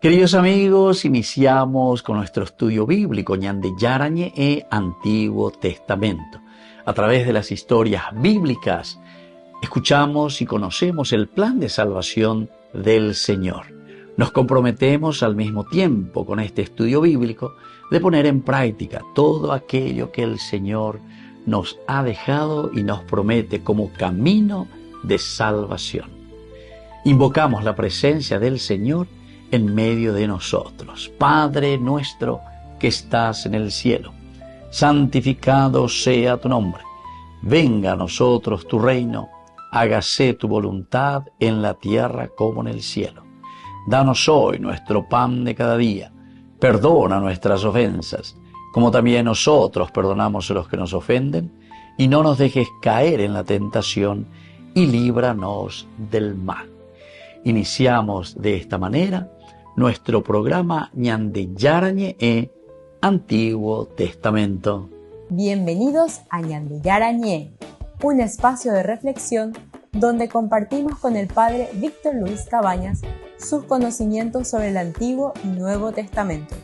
Queridos amigos, iniciamos con nuestro estudio bíblico Ñande Yarañe e Antiguo Testamento. A través de las historias bíblicas, escuchamos y conocemos el plan de salvación del Señor. Nos comprometemos al mismo tiempo con este estudio bíblico de poner en práctica todo aquello que el Señor nos ha dejado y nos promete como camino de salvación. Invocamos la presencia del Señor en medio de nosotros. Padre nuestro que estás en el cielo, santificado sea tu nombre. Venga a nosotros tu reino, hágase tu voluntad en la tierra como en el cielo. Danos hoy nuestro pan de cada día. Perdona nuestras ofensas, como también nosotros perdonamos a los que nos ofenden, y no nos dejes caer en la tentación, y líbranos del mal. Iniciamos de esta manera nuestro programa Ñande Yarañe e Antiguo Testamento. Bienvenidos a Ñande Yarañe, un espacio de reflexión donde compartimos con el Padre Víctor Luis Cabañas sus conocimientos sobre el Antiguo y Nuevo Testamento.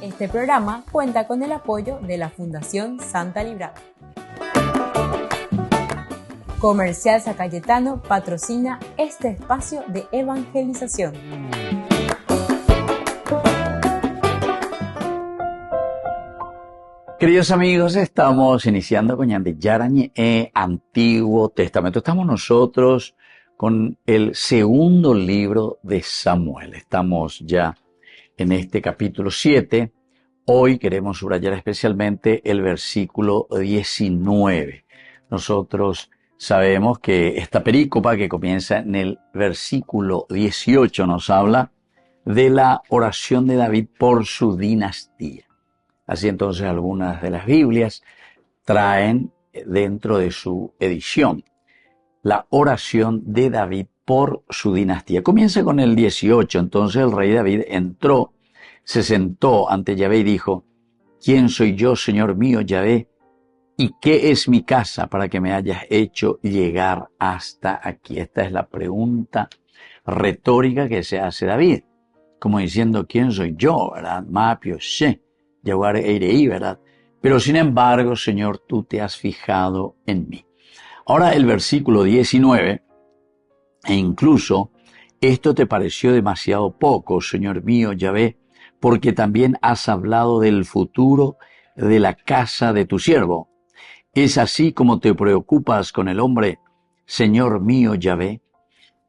Este programa cuenta con el apoyo de la Fundación Santa Librada. Comercial San Cayetano patrocina este espacio de evangelización. Queridos amigos, estamos iniciando con Ñande Yarañe e Antiguo Testamento. Estamos nosotros con el segundo libro de Samuel. Estamos ya en este capítulo 7. Hoy queremos subrayar especialmente el versículo 19. Nosotros sabemos que esta perícopa que comienza en el versículo 18 nos habla de la oración de David por su dinastía. Así entonces algunas de las Biblias traen dentro de su edición la oración de David por su dinastía. Comienza con el 18, entonces el rey David entró, se sentó ante Yahvé y dijo: ¿Quién soy yo, Señor mío, Yahvé? ¿Y qué es mi casa para que me hayas hecho llegar hasta aquí? Esta es la pregunta retórica que se hace David, como diciendo: ¿quién soy yo, verdad? Mapio, she. ¿Verdad? Pero sin embargo, Señor, tú te has fijado en mí. Ahora el versículo 19, e incluso esto te pareció demasiado poco, Señor mío, Yahvé, porque también has hablado del futuro de la casa de tu siervo. ¿Es así como te preocupas con el hombre, Señor mío, Yahvé?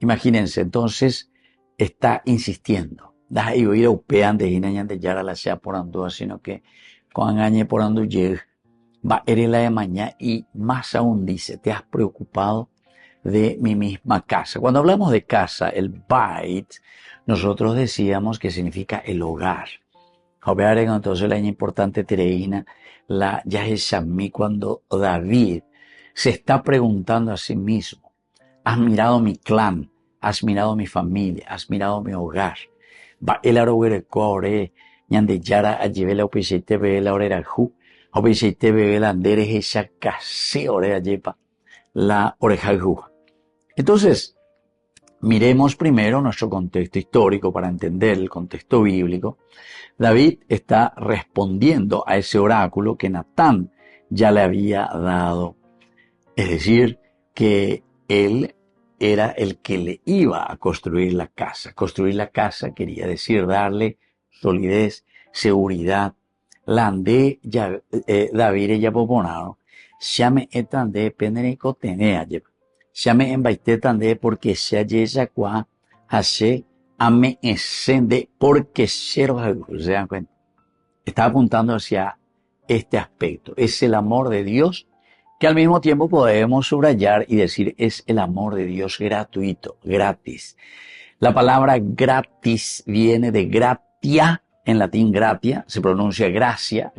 Imagínense, entonces está insistiendo. Das y oír upean de Ñande Yara sea por ando, sino que con engañe por ando lleg va eres la de mañana, y más aún dice: te has preocupado de mi misma casa. Cuando hablamos de casa, el bait, nosotros decíamos que significa el hogar. Entonces la importante tereína, la Yaheshami, cuando David se está preguntando a sí mismo: has mirado mi clan, has mirado mi familia, has mirado mi hogar. Va el arogere core Ñande Yara a lleve la opiseite ve la orera ju opiseite ve la andere esa case orea yepa la oreja ju. Entonces miremos primero nuestro contexto histórico para entender el contexto bíblico. David está respondiendo a ese oráculo que Natán ya le había dado, es decir, que él era el que le iba a construir la casa. Construir la casa quería decir darle solidez, seguridad. Lande David ya poponado. Llame etande penerico tenea. Llame en baite tande porque se haya qua hace ame escende porque cero. ¿Se dan cuenta? Está apuntando hacia este aspecto. Es el amor de Dios, que al mismo tiempo podemos subrayar y decir es el amor de Dios gratuito, gratis. La palabra gratis viene de gratia, en latín gratia, se pronuncia gracia,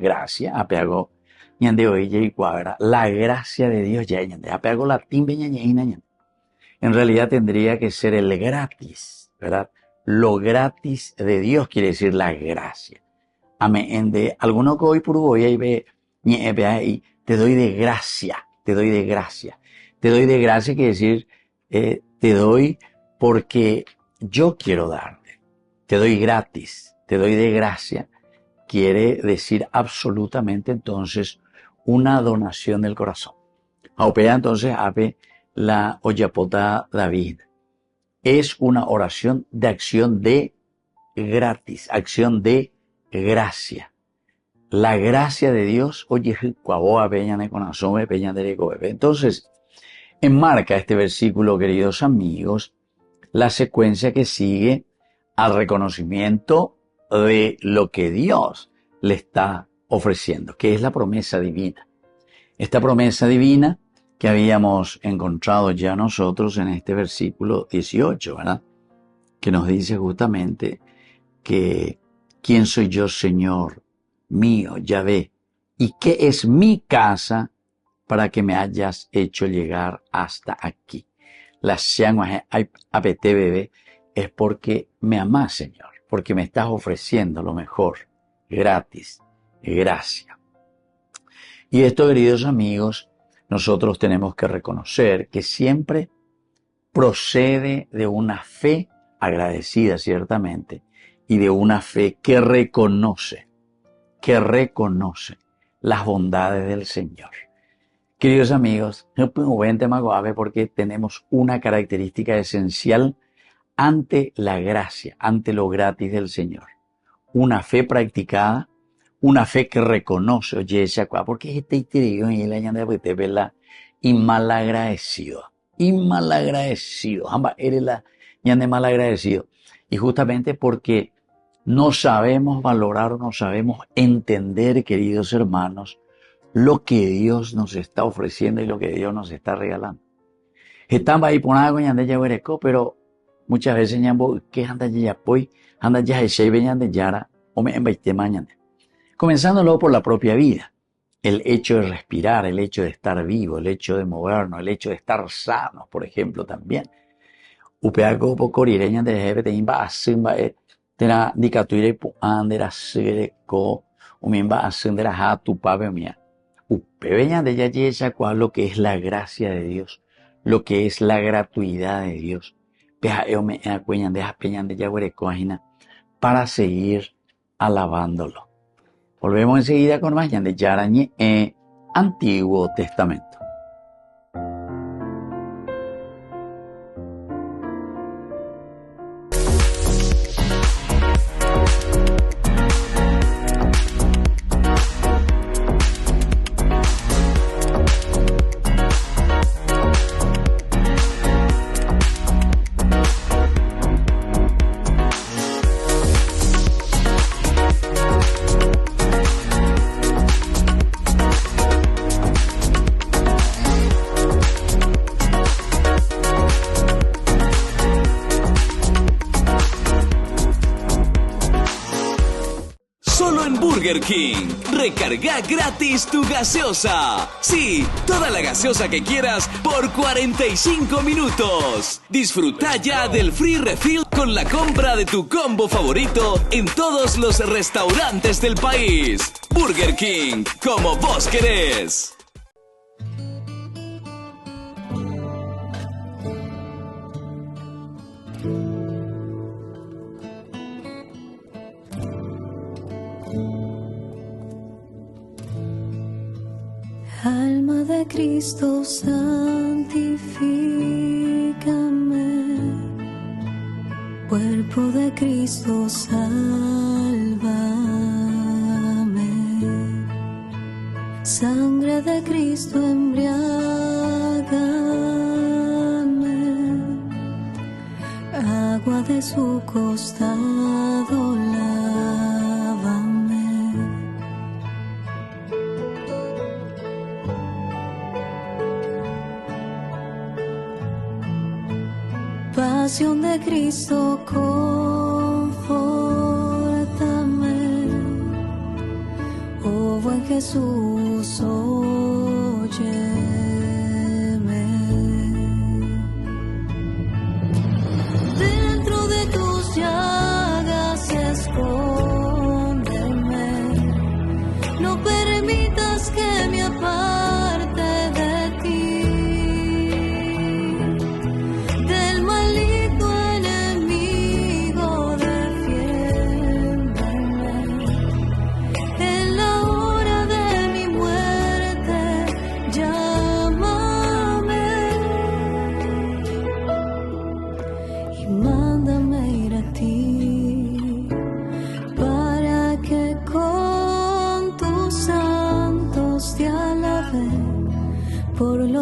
apeago, ñande oye y cuadra, la gracia de Dios ya ñande, apeago latín beñañeina ñande. En realidad tendría que ser el gratis, ¿verdad? Lo gratis de Dios quiere decir la gracia. Amén. De alguno que hoy puro voy y ve y te doy de gracia, te doy de gracia. Te doy de gracia quiere decir, te doy porque yo quiero darte. te doy gratis, te doy de gracia, quiere decir absolutamente entonces una donación del corazón. Aupea entonces ape la oyapota David. Es una oración de acción de gratis, acción de gracia. La gracia de Dios, oye, entonces, enmarca este versículo, queridos amigos, la secuencia que sigue al reconocimiento de lo que Dios le está ofreciendo, que es la promesa divina. Esta promesa divina que habíamos encontrado ya nosotros en este versículo 18, ¿verdad? Que nos dice justamente que ¿quién soy yo, Señor mío, Yahvé? ¿Y qué es mi casa para que me hayas hecho llegar hasta aquí? La Xiangwa APT bebé es porque me amás, Señor, porque me estás ofreciendo lo mejor, gratis, gracia. Y esto, queridos amigos, nosotros tenemos que reconocer que siempre procede de una fe agradecida, ciertamente, y de una fe que reconoce las bondades del Señor. Queridos amigos, porque tenemos una característica esencial ante la gracia, ante lo gratis del Señor. Una fe practicada, una fe que reconoce, oye, porque este interior y el año de verla y malagradecido, ambas eres la ñande malagradecido. Y justamente porque no sabemos valorar o no sabemos entender, queridos hermanos, lo que Dios nos está ofreciendo y lo que Dios nos está regalando. Estamos ahí por algo ñande ya huereco, pero muchas veces ñambo que anda ya poi, anda ya se veñan de yara o me embaite mañana. Comenzando luego por la propia vida, el hecho de respirar, el hecho de estar vivo, el hecho de movernos, el hecho de estar sanos, por ejemplo, también. Upeago pocorireña de jefe te imba asimba tera dicatuire puandera sereco umimba asindera hatu pabe mía. Upeveña de ya cual lo que es la gracia de Dios, lo que es la gratuidad de Dios. Pejaeome acueñan de peñan de yaguerecoajina para seguir alabándolo. Volvemos enseguida con más de Yarañe Antiguo Testamento. Burger King. Recarga gratis tu gaseosa. Sí, toda la gaseosa que quieras por 45 minutos. Disfruta ya del free refill con la compra de tu combo favorito en todos los restaurantes del país. Burger King, como vos querés. Alma de Cristo, santifícame. Cuerpo de Cristo, sálvame. Sangre de Cristo, embriágame. Agua de su costado, lávame. Pasión de Cristo, confórtame. Oh buen Jesús, óyeme. Dentro de tus llagas escóndeme. No permitas que me aparte de ti. Del maligno enemigo defiéndeme.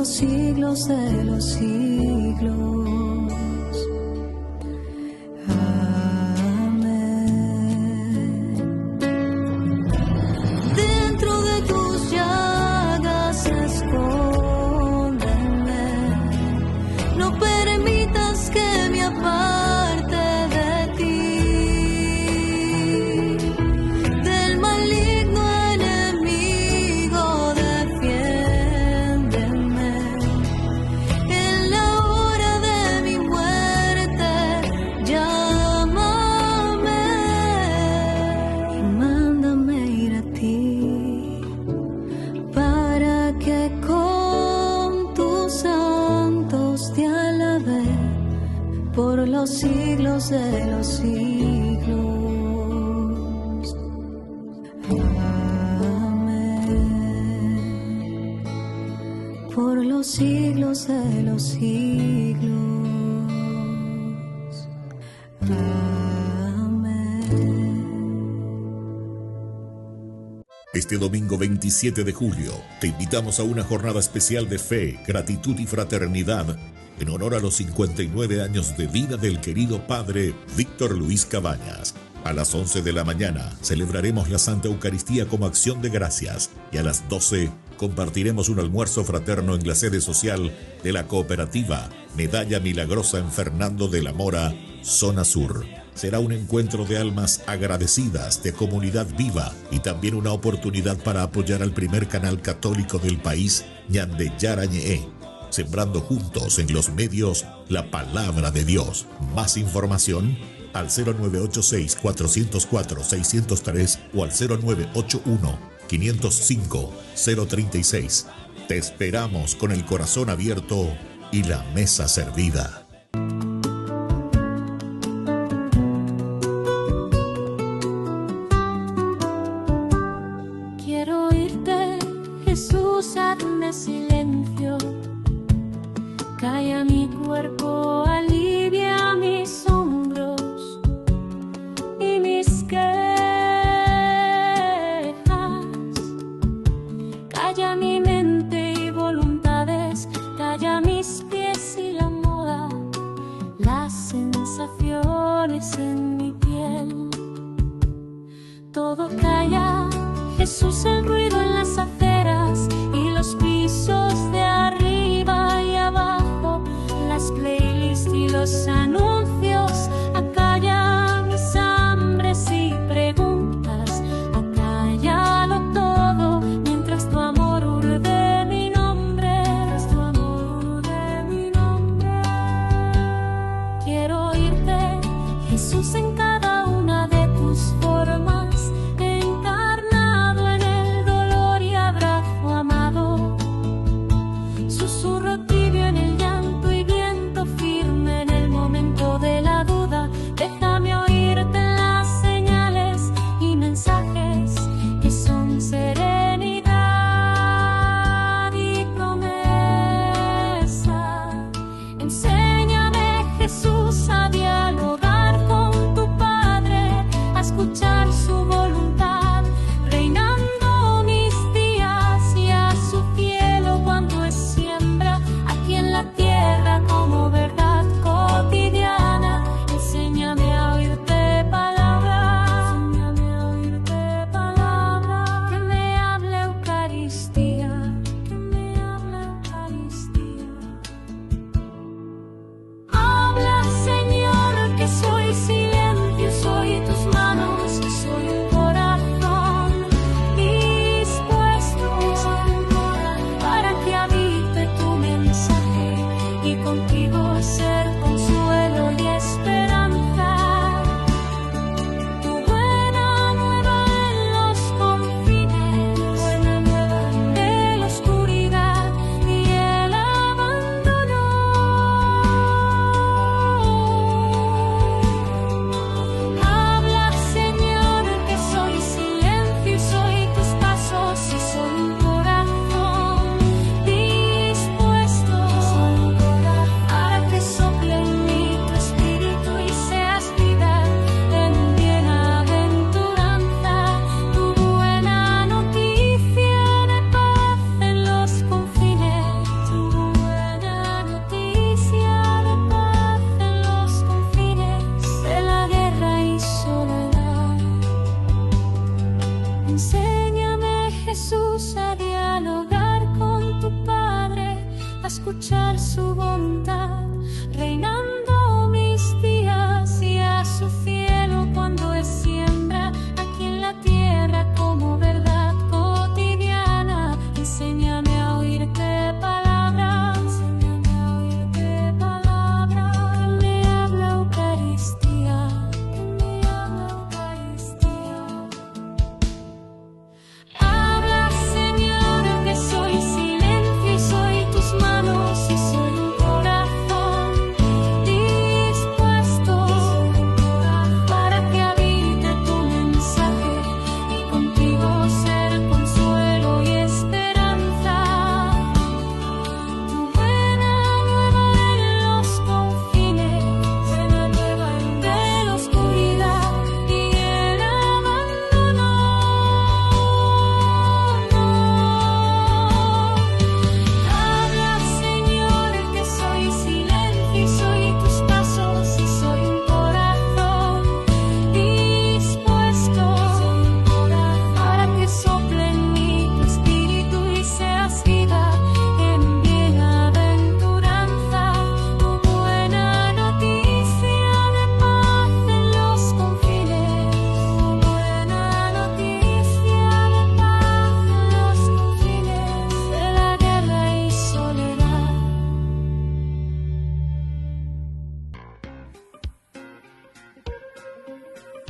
los siglos de los siglos. Los siglos de los siglos. Amén. Por los siglos de los siglos. Amén. Este domingo 27 de julio te invitamos a una jornada especial de fe, gratitud y fraternidad en honor a los 59 años de vida del querido padre Víctor Luis Cabañas. A las 11 de la mañana celebraremos la Santa Eucaristía como acción de gracias y a las 12 compartiremos un almuerzo fraterno en la sede social de la cooperativa Medalla Milagrosa en Fernando de la Mora, zona sur. Será un encuentro de almas agradecidas, de comunidad viva y también una oportunidad para apoyar al primer canal católico del país, Ñande Yarañé, sembrando juntos en los medios la palabra de Dios. Más información al 0986-404-603 o al 0981-505-036. Te esperamos con el corazón abierto y la mesa servida. Quiero oírte, Jesús, hazme silencio. Calla mi cuerpo, alivia mis hombros y mis quejas. Calla mi mente y voluntades, calla mis pies y la moda, las sensaciones en mi piel. Todo calla, Jesús, el ruido en las aceras y los pisos de arriba y abajo, las playlists y los anuncios. Acalla mis hambres y preguntas, acállalo todo mientras tu amor urde mi nombre, mientras tu amor urde mi nombre. Quiero oírte, Jesús, en cada una de tus formas, encarnado en el dolor y abrazo amado, susurro tibio en el llanto y viento firme en el momento de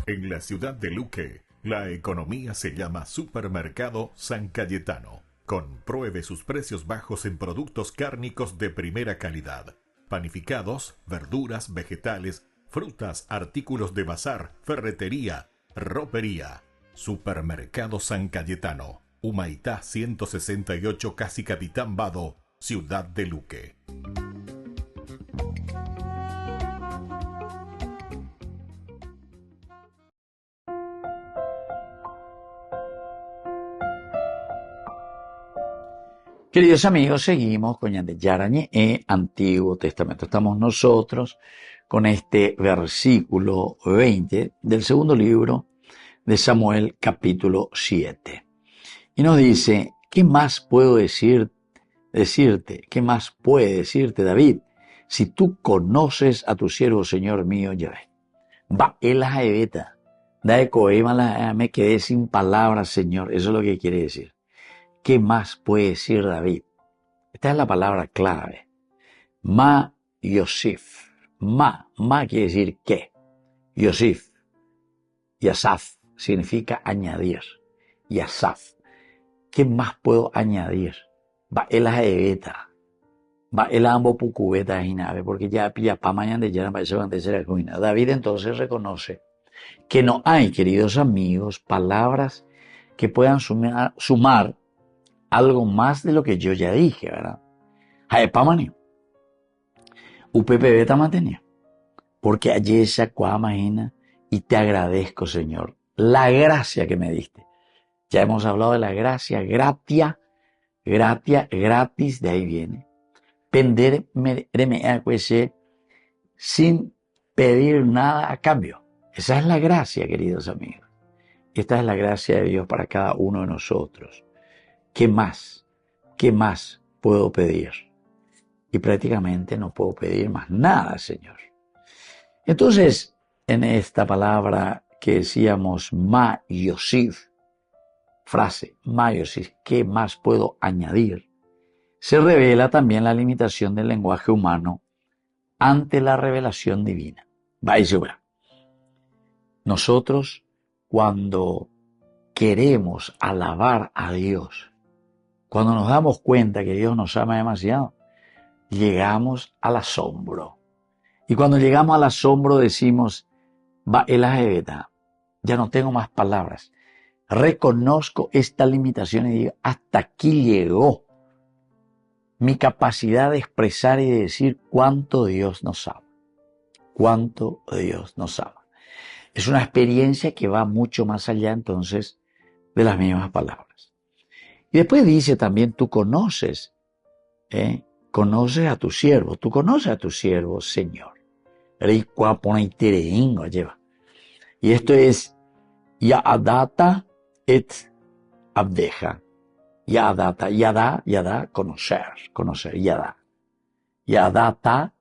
En la ciudad de Luque, la economía se llama Supermercado San Cayetano. Compruebe sus precios bajos en productos cárnicos de primera calidad. Panificados, verduras, vegetales, frutas, artículos de bazar, ferretería, ropería. Supermercado San Cayetano, Humaitá 168, Casi Capitán Vado, ciudad de Luque. Queridos amigos, seguimos con Ñande Yarañe Antiguo Testamento. Estamos nosotros con este versículo 20 del segundo libro de Samuel, capítulo 7. Y nos dice, ¿qué más puedo decirte? ¿Qué más puede decirte David? Si tú conoces a tu siervo, Señor mío, Yahvé. Va, él la evita. Da de coema, me quedé sin palabras, Señor. Eso es lo que quiere decir. ¿Qué más puede decir David? Esta es la palabra clave. Ma Yosif. Ma quiere decir ¿qué? Yosif. Yasaf significa añadir. Yasaf. ¿Qué más puedo añadir? Va el aeveta. Va el ambo pucubeta y nave, porque ya pilla pa mañana de ya para ser cuina. David entonces reconoce que no hay, queridos amigos, palabras que puedan sumar algo más de lo que yo ya dije, ¿verdad? Jaepamani. UPPB tamatenia. Porque allí esa cuamagina y te agradezco, Señor, la gracia que me diste. Ya hemos hablado de la gracia, gratia, gratis, de ahí viene. Penderme sin pedir nada a cambio. Esa es la gracia, queridos amigos. Esta es la gracia de Dios para cada uno de nosotros. ¿Qué más? ¿Qué más puedo pedir? Y prácticamente no puedo pedir más nada, Señor. Entonces, en esta palabra que decíamos Ma Yosif, frase Ma Yosif, ¿qué más puedo añadir? Se revela también la limitación del lenguaje humano ante la revelación divina. Nosotros, cuando queremos alabar a Dios, cuando nos damos cuenta que Dios nos ama demasiado, llegamos al asombro. Y cuando llegamos al asombro decimos, va el ajeveta, ya no tengo más palabras. Reconozco esta limitación y digo, hasta aquí llegó mi capacidad de expresar y de decir cuánto Dios nos ama. Cuánto Dios nos ama. Es una experiencia que va mucho más allá entonces de las mismas palabras. Y después dice también, tú conoces a tu siervo, Señor. Y esto es, Ya'adata et abdeja. Ya'adata, yada, conocer, yada. Ya'adata,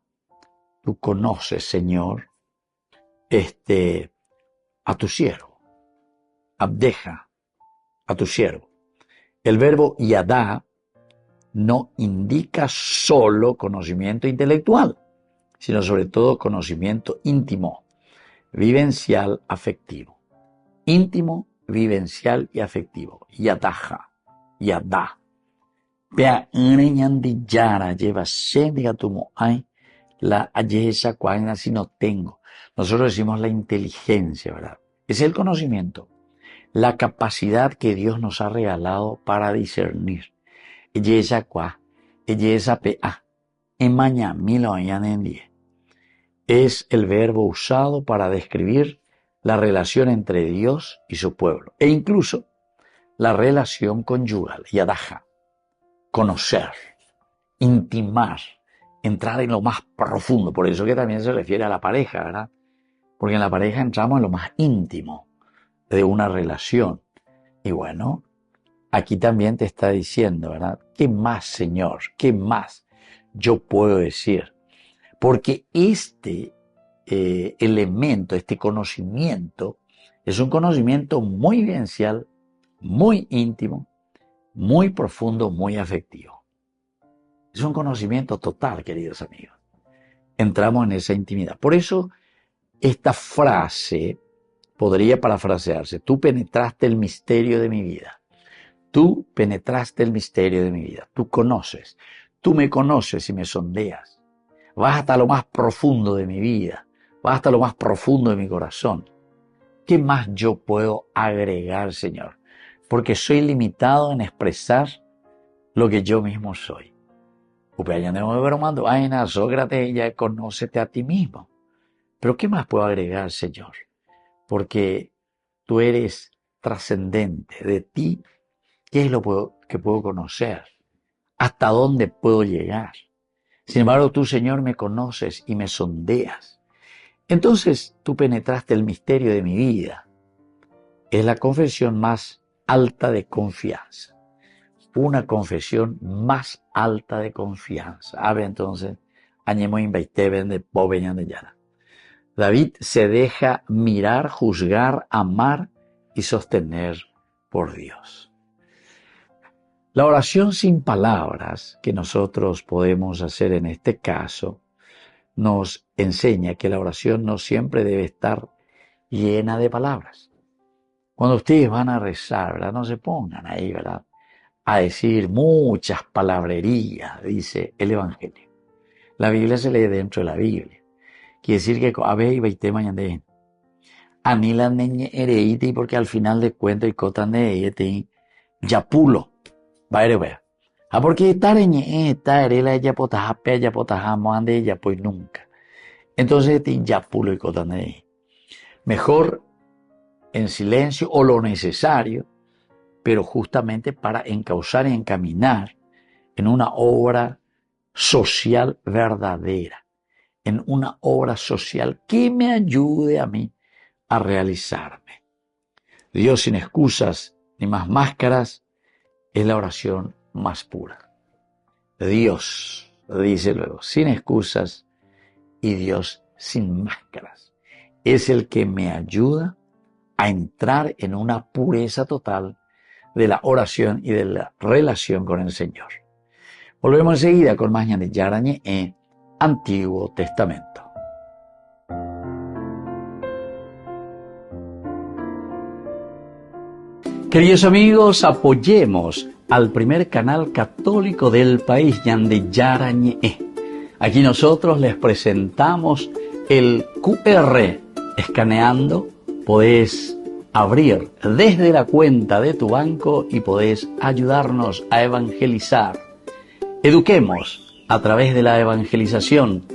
tú conoces, Señor, a tu siervo. Abdeja, a tu siervo. El verbo yadá no indica solo conocimiento intelectual, sino sobre todo conocimiento íntimo, vivencial, afectivo. Íntimo, vivencial y afectivo. Yadaja, yadá. Vea, yara lleva sendigatumo ay la ayesa cuaina si no tengo. Nosotros decimos la inteligencia, ¿verdad? Es el conocimiento. La capacidad que Dios nos ha regalado para discernir. Ella qua, ella pa, emaña milo es el verbo usado para describir la relación entre Dios y su pueblo, e incluso la relación conyugal, yadaja, conocer, intimar, entrar en lo más profundo. Por eso que también se refiere a la pareja, ¿verdad? Porque en la pareja entramos en lo más íntimo de una relación. Y bueno, aquí también te está diciendo, ¿verdad? ¿Qué más, Señor? ¿Qué más yo puedo decir? Porque este elemento, este conocimiento, es un conocimiento muy vivencial, muy íntimo, muy profundo, muy afectivo. Es un conocimiento total, queridos amigos. Entramos en esa intimidad. Por eso, esta frase podría parafrasearse: tú penetraste el misterio de mi vida. Tú penetraste el misterio de mi vida. Tú conoces. Tú me conoces y me sondeas. Vas hasta lo más profundo de mi vida. Vas hasta lo más profundo de mi corazón. ¿Qué más yo puedo agregar, Señor? Porque soy limitado en expresar lo que yo mismo soy. Sócrates, ya conócete a ti mismo. Pero ¿qué más puedo agregar, Señor? Porque tú eres trascendente. De ti, ¿qué es lo que puedo conocer? ¿Hasta dónde puedo llegar? Sin embargo, tú, Señor, me conoces y me sondeas. Entonces, tú penetraste el misterio de mi vida. Es la confesión más alta de confianza. Una confesión más alta de confianza. A ver, entonces, añemo invaiteben de Bobeñan de Yara. David se deja mirar, juzgar, amar y sostener por Dios. La oración sin palabras que nosotros podemos hacer en este caso nos enseña que la oración no siempre debe estar llena de palabras. Cuando ustedes van a rezar, ¿verdad? No se pongan ahí, ¿verdad?, a decir muchas palabrerías, dice el Evangelio. La Biblia se lee dentro de la Biblia. Quiere decir que a ver, anila neñe ereiti, porque al final de cuentas y cotan de ete yapulo. Va. Porque estar en esta erela ella potajape, ella potajamos ande ella pues nunca. Entonces te yapulo y cotan de mejor en silencio o lo necesario, pero justamente para encauzar y encaminar en una obra social verdadera, en una obra social que me ayude a mí a realizarme. Dios sin excusas ni más máscaras es la oración más pura. Dios, dice luego, sin excusas y Dios sin máscaras. Es el que me ayuda a entrar en una pureza total de la oración y de la relación con el Señor. Volvemos enseguida con más de Yarañe en Antiguo Testamento. Queridos amigos, apoyemos al primer canal católico del país, Yande Yarañe. Aquí nosotros les presentamos el QR. Escaneando, podés abrir desde la cuenta de tu banco y podés ayudarnos a evangelizar. Eduquemos a través de la evangelización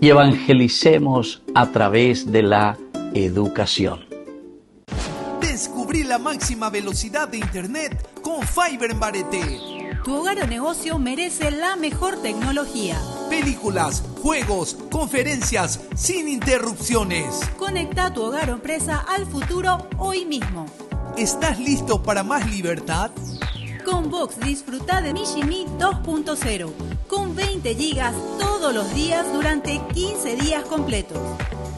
y evangelicemos a través de la educación. Descubrí la máxima velocidad de Internet con Fiber en Barete. Tu hogar o negocio merece la mejor tecnología. Películas, juegos, conferencias, sin interrupciones. Conecta tu hogar o empresa al futuro hoy mismo. ¿Estás listo para más libertad? Con Vox disfruta de Mishimi 2.0 con 20 gigas todos los días durante 15 días completos.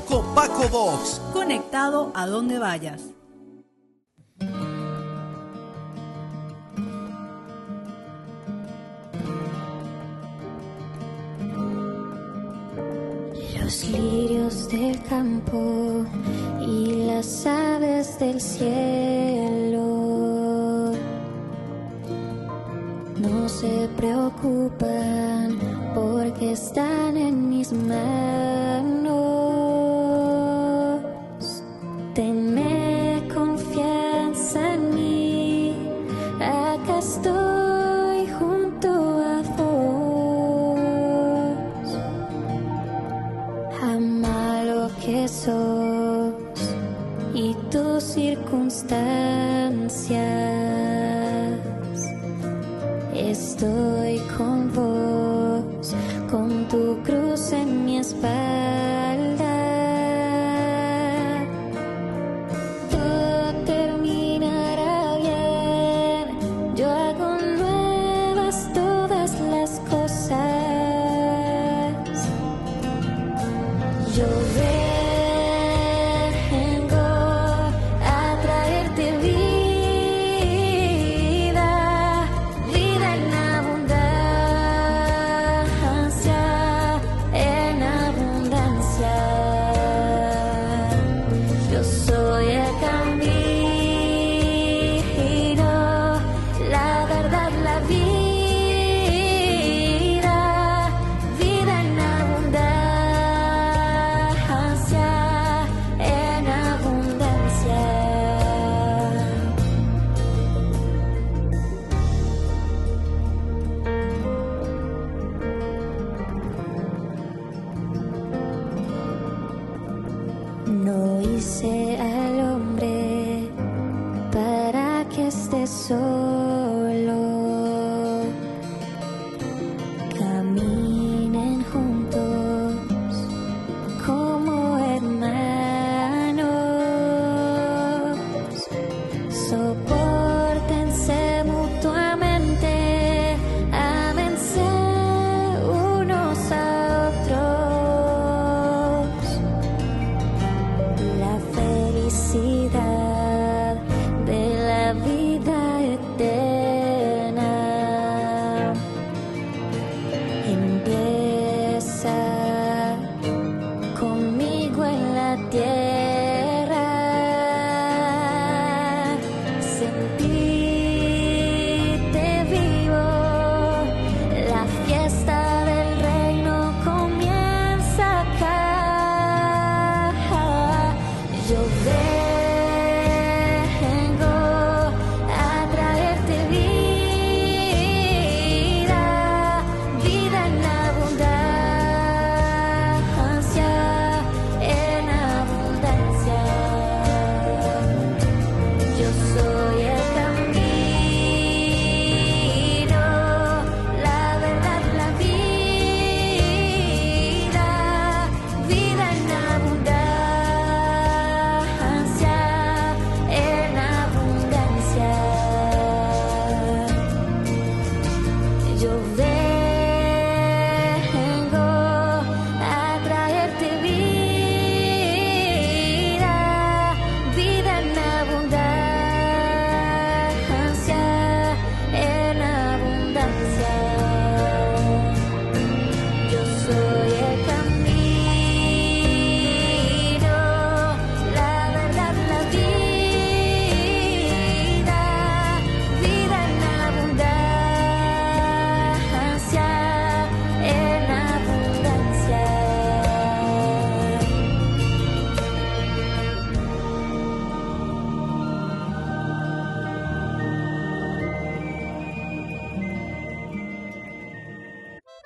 Con Paco Vox. Conectado a donde vayas. Los lirios del campo y las aves del cielo no se preocupan porque están en mis manos. Tenme confianza en mí, acá estoy junto a vos. Ama lo que sos y tus circunstancias. Estoy con vos, con tu cruz en mi espalda. Todo terminará bien, yo hago nuevas todas las cosas. Yo vengo a traerte vida, vida en abundancia, en abundancia. Sopórtense mutuamente, ámense unos a otros. La felicidad de la vida eterna empieza conmigo en la tierra. Sentirte vivo, la fiesta del reino comienza acá. Yo vengo a traerte vida, vida en abundancia, en abundancia. Yo soy el camino, la verdad, la vida, vida en abundancia, en abundancia. Yo vengo a traerte vida, vida en abundancia, en abundancia. Yo soy el camino, la verdad, la vida, vida en abundancia, en abundancia.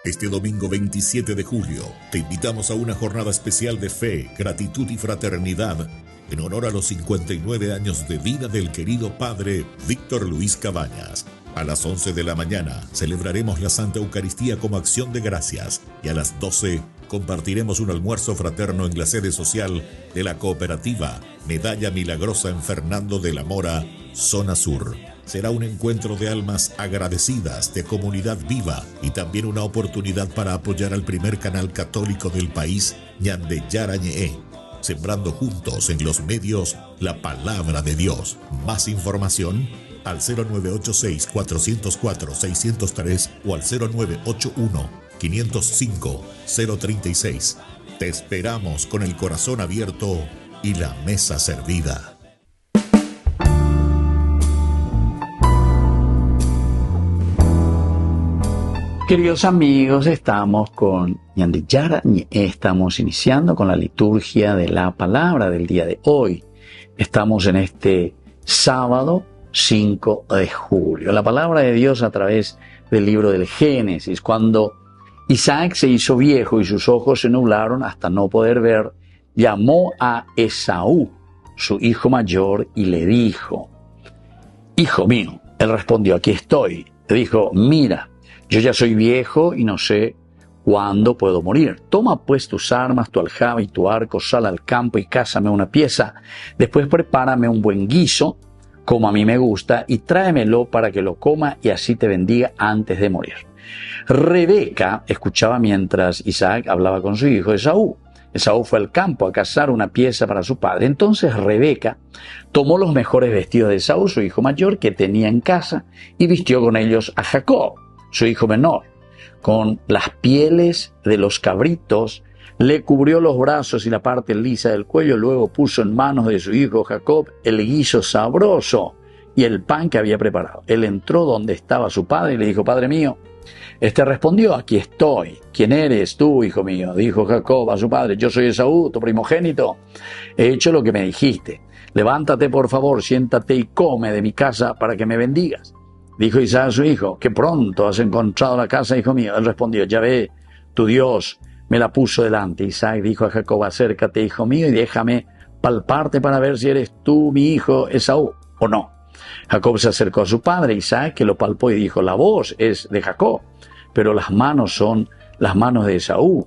Este domingo 27 de julio te invitamos a una jornada especial de fe, gratitud y fraternidad en honor a los 59 años de vida del querido padre Víctor Luis Cabañas. A las 11 de la mañana celebraremos la Santa Eucaristía como acción de gracias y a las 12 compartiremos un almuerzo fraterno en la sede social de la cooperativa Medalla Milagrosa en Fernando de la Mora, zona sur. Será un encuentro de almas agradecidas, de comunidad viva y también una oportunidad para apoyar al primer canal católico del país, Ñande Yarañe, sembrando juntos en los medios la palabra de Dios. Más información al 0986-404-603 o al 0981-505-036. Te esperamos con el corazón abierto y la mesa servida. Queridos amigos, estamos con Ñande Yarañe, estamos iniciando con la liturgia de la palabra del día de hoy. Estamos en este sábado 5 de julio. La palabra de Dios a través del libro del Génesis. Cuando Isaac se hizo viejo y sus ojos se nublaron hasta no poder ver, llamó a Esaú, su hijo mayor, y le dijo: Hijo mío. Él respondió: Aquí estoy. Le dijo: Mira, yo ya soy viejo y no sé cuándo puedo morir. Toma pues tus armas, tu aljaba y tu arco, sal al campo y cázame una pieza. Después prepárame un buen guiso, como a mí me gusta, y tráemelo para que lo coma y así te bendiga antes de morir. Rebeca escuchaba mientras Isaac hablaba con su hijo Esaú. Esaú fue al campo a cazar una pieza para su padre. Entonces Rebeca tomó los mejores vestidos de Esaú, su hijo mayor, que tenía en casa, y vistió con ellos a Jacob, su hijo menor. Con las pieles de los cabritos le cubrió los brazos y la parte lisa del cuello. Luego puso en manos de su hijo Jacob el guiso sabroso y el pan que había preparado. Él entró donde estaba su padre y le dijo: Padre mío. Este respondió: Aquí estoy. ¿Quién eres tú, hijo mío? Dijo Jacob a su padre: Yo soy Esaú, tu primogénito. He hecho lo que me dijiste. Levántate, por favor, siéntate y come de mi casa para que me bendigas. Dijo Isaac a su hijo: Qué pronto has encontrado la casa, hijo mío. Él respondió: Yahvé, tu Dios, me la puso delante. Isaac dijo a Jacob: Acércate, hijo mío, y déjame palparte para ver si eres tú mi hijo Esaú o no. Jacob se acercó a su padre Isaac, que lo palpó y dijo: La voz es de Jacob, pero las manos son las manos de Esaú.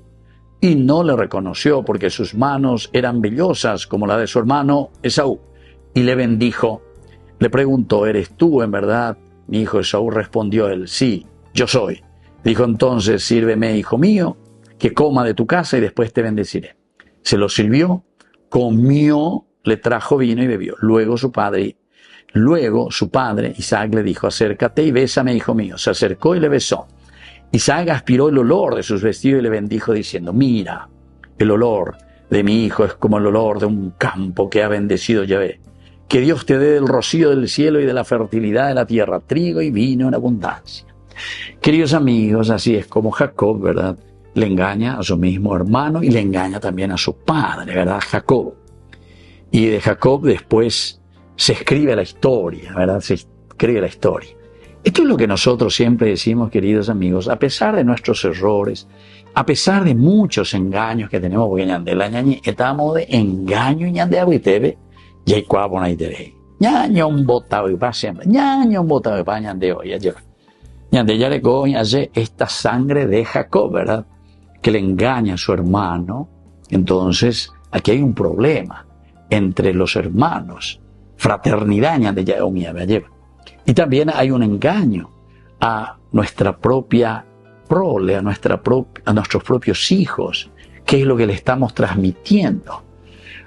Y no le reconoció, porque sus manos eran vellosas como la de su hermano Esaú. Y le bendijo: Le preguntó, ¿eres tú en verdad mi hijo Esaú? Respondió él, sí, yo soy. Dijo entonces, sírveme, hijo mío, que coma de tu casa y después te bendeciré. Se lo sirvió, comió, le trajo vino y bebió. Luego su padre Isaac le dijo, acércate y bésame, hijo mío. Se acercó y le besó. Isaac aspiró el olor de sus vestidos y le bendijo diciendo, mira, el olor de mi hijo es como el olor de un campo que ha bendecido Yahvé. Que Dios te dé del rocío del cielo y de la fertilidad de la tierra, trigo y vino en abundancia. Queridos amigos, así es como Jacob, ¿verdad? Le engaña a su mismo hermano y le engaña también a su padre, ¿verdad? Jacob. Y de Jacob después se escribe la historia, ¿verdad? Se escribe la historia. Esto es lo que nosotros siempre decimos, queridos amigos, a pesar de nuestros errores, a pesar de muchos engaños que tenemos, porque ñande la ñañi, estamos de engaño y ñande agüitebe, y hay cuabona y tere. Ñaño un botado y pa siempre, ñaño un botado y pa ñande hoy, ayer. Ñande ya le coña esta sangre de Jacob, ¿verdad? Que le engaña a su hermano. Entonces, aquí hay un problema entre los hermanos. Fraternidad, ñande ya lleva. Y también hay un engaño a nuestra propia prole, a nuestros propios hijos. ¿Qué es lo que le estamos transmitiendo?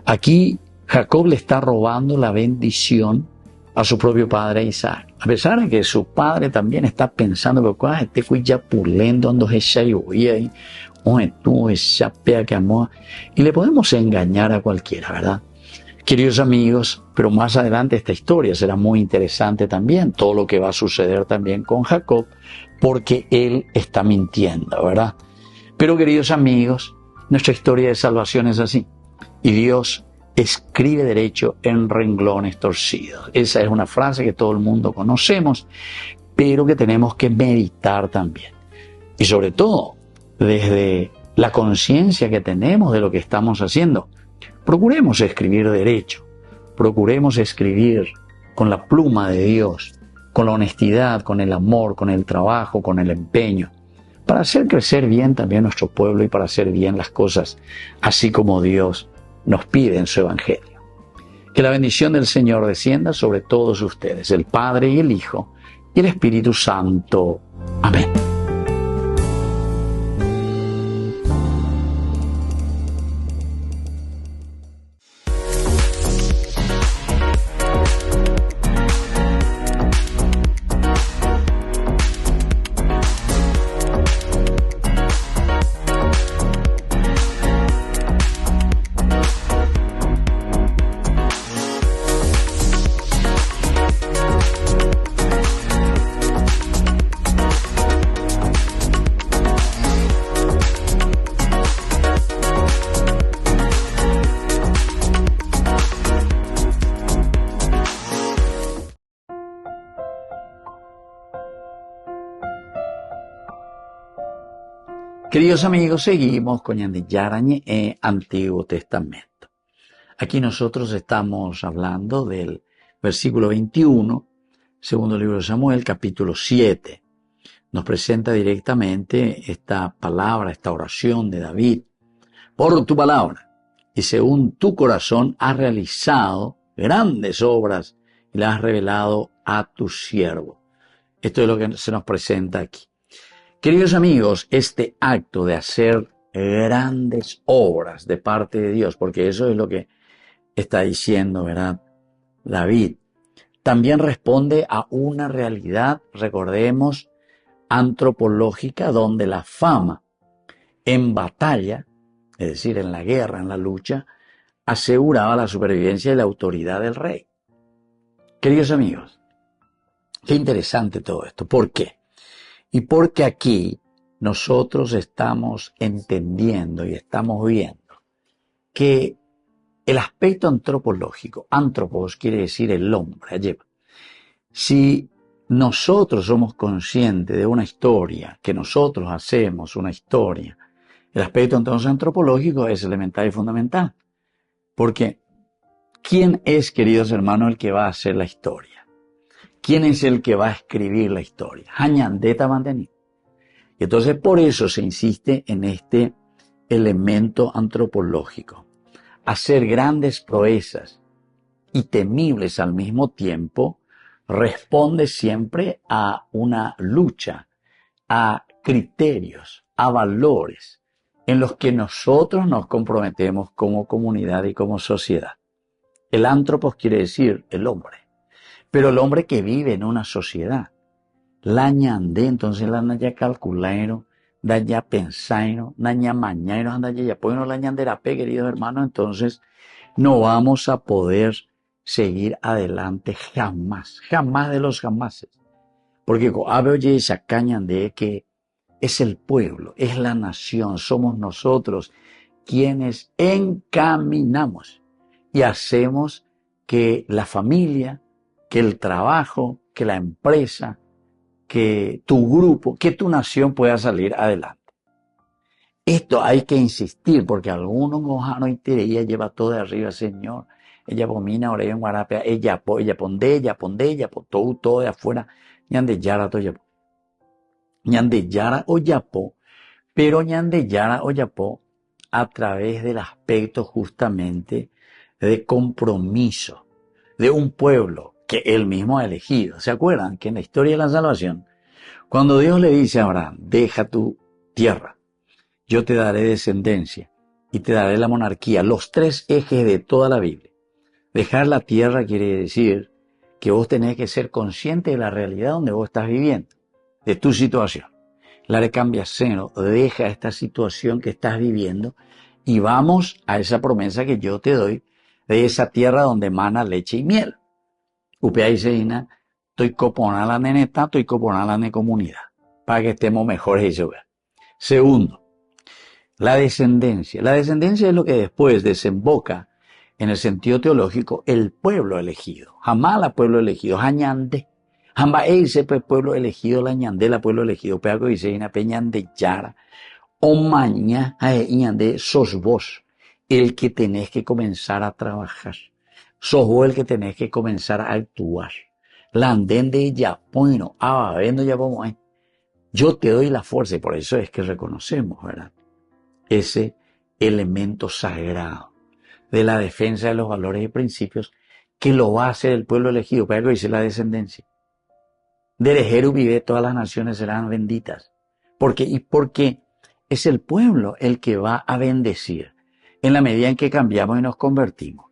Aquí Jacob le está robando la bendición a su propio padre Isaac. A pesar de que su padre también está pensando, pero este fue ya pulendo, ando esa lluvia y tú esa pea que amó. Y le podemos engañar a cualquiera, ¿verdad? Queridos amigos, pero más adelante esta historia será muy interesante también, todo lo que va a suceder también con Jacob, porque él está mintiendo, ¿verdad? Pero queridos amigos, nuestra historia de salvación es así, y Dios escribe derecho en renglones torcidos. Esa es una frase que todo el mundo conocemos, pero que tenemos que meditar también. Y sobre todo, desde la conciencia que tenemos de lo que estamos haciendo, procuremos escribir derecho, procuremos escribir con la pluma de Dios, con la honestidad, con el amor, con el trabajo, con el empeño, para hacer crecer bien también nuestro pueblo y para hacer bien las cosas, así como Dios nos pide en su Evangelio. Que la bendición del Señor descienda sobre todos ustedes, el Padre y el Hijo y el Espíritu Santo. Amén. Queridos amigos, seguimos con Yarañe Antiguo Testamento. Aquí nosotros estamos hablando del versículo 21, segundo libro de Samuel, capítulo 7. Nos presenta directamente esta palabra, esta oración de David. Por tu palabra y según tu corazón has realizado grandes obras y las has revelado a tu siervo. Esto es lo que se nos presenta aquí. Queridos amigos, este acto de hacer grandes obras de parte de Dios, porque eso es lo que está diciendo, ¿verdad? David, también responde a una realidad, recordemos, antropológica, donde la fama en batalla, es decir, en la guerra, en la lucha, aseguraba la supervivencia y la autoridad del rey. Queridos amigos, qué interesante todo esto. ¿Por qué? Y porque aquí nosotros estamos entendiendo y estamos viendo que el aspecto antropológico, antropos quiere decir el hombre, si nosotros somos conscientes de una historia, que nosotros hacemos una historia, el aspecto entonces antropológico es elemental y fundamental. Porque, ¿quién es, queridos hermanos, el que va a hacer la historia? ¿Quién es el que va a escribir la historia? Hañandeta Bandení. Y entonces por eso se insiste en este elemento antropológico. Hacer grandes proezas y temibles al mismo tiempo responde siempre a una lucha, a criterios, a valores en los que nosotros nos comprometemos como comunidad y como sociedad. El antropos quiere decir el hombre, pero el hombre que vive en una sociedad. La ñandé, entonces la naya calculairo, da ya pensairo, naña mañairo, anda ya pues la ñanderape, queridos hermanos, entonces no vamos a poder seguir adelante jamás, jamás de los jamases. Porque abe oye esa cañandé que es el pueblo, es la nación, somos nosotros quienes encaminamos y hacemos que la familia, que el trabajo, que la empresa, que tu grupo, que tu nación pueda salir adelante. Esto hay que insistir porque algunos mojanos ella lleva todo de arriba, Señor. Ella pomina, orella en guarapea, ella ponde, todo de afuera, ñande yara toyapo. Ñande yara o yapo, pero ñande yara o yapo a través del aspecto justamente de compromiso de un pueblo que él mismo ha elegido. ¿Se acuerdan que en la historia de la salvación, cuando Dios le dice a Abraham, deja tu tierra, yo te daré descendencia y te daré la monarquía, los tres ejes de toda la Biblia? Dejar la tierra quiere decir que vos tenés que ser consciente de la realidad donde vos estás viviendo, de tu situación. La recambia seno, deja esta situación que estás viviendo y vamos a esa promesa que yo te doy de esa tierra donde emana leche y miel. Upea y seina, estoy copona la neneta, estoy copona la ne comunidad, para que estemos mejores y se vea. Segundo, la descendencia. La descendencia es lo que después desemboca en el sentido teológico el pueblo elegido. Jamás la pueblo elegido, jañande. Jamba ese pueblo elegido, la ñande, la pueblo elegido, peaco y seina, peñande yara, o maña, ñande, sos vos el que tenés que comenzar a trabajar. Sos vos el que tenés que comenzar a actuar. La andén de ella, bueno, vendo ya vamos ahí. Yo te doy la fuerza y por eso es que reconocemos, ¿verdad? Ese elemento sagrado de la defensa de los valores y principios que lo va a hacer el pueblo elegido. Para que dice la descendencia. De Jeru vive, todas las naciones serán benditas. Porque es el pueblo el que va a bendecir en la medida en que cambiamos y nos convertimos.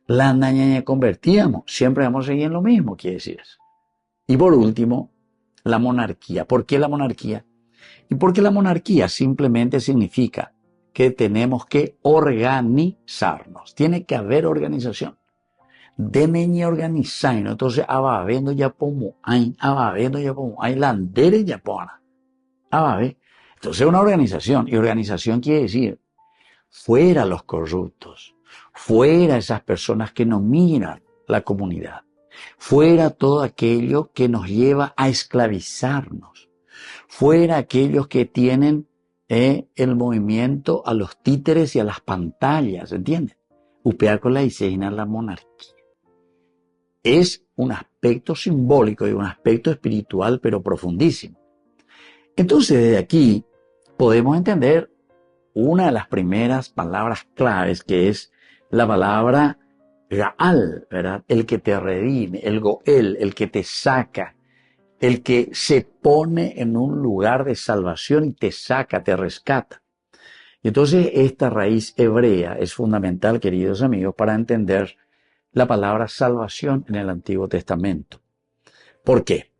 La ñaña convertíamos, siempre vamos a seguir en lo mismo, quiere decir eso. Y por último, la monarquía. ¿Por qué la monarquía? Y porque la monarquía simplemente significa que tenemos que organizarnos. Tiene que haber organización. Demeñe organizarnos. Entonces, ababendo ya pomo, hay landere ya pona. Entonces, una organización. Y organización quiere decir fuera los corruptos, fuera esas personas que no miran la comunidad, fuera todo aquello que nos lleva a esclavizarnos, fuera aquellos que tienen el movimiento a los títeres y a las pantallas, ¿entienden? Upea con la diseña la monarquía. Es un aspecto simbólico y un aspecto espiritual, pero profundísimo. Entonces, desde aquí podemos entender una de las primeras palabras claves, que es la palabra Gaal, ¿verdad? El que te redime, el Goel, el que te saca, el que se pone en un lugar de salvación y te saca, te rescata. Y entonces esta raíz hebrea es fundamental, queridos amigos, para entender la palabra salvación en el Antiguo Testamento. ¿Por qué?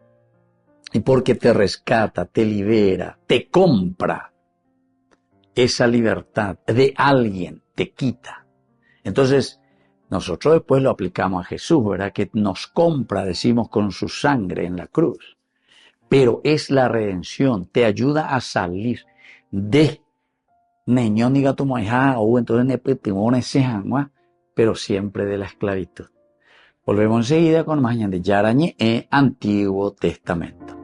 Y porque te rescata, te libera, te compra. Esa libertad de alguien te quita. Entonces, nosotros después lo aplicamos a Jesús, ¿verdad? Que nos compra, decimos, con su sangre en la cruz. Pero es la redención, te ayuda a salir de neñón y gato moijá, o entonces nepetimones sejanwa, pero siempre de la esclavitud. Volvemos enseguida con más de Yarañe en Antiguo Testamento.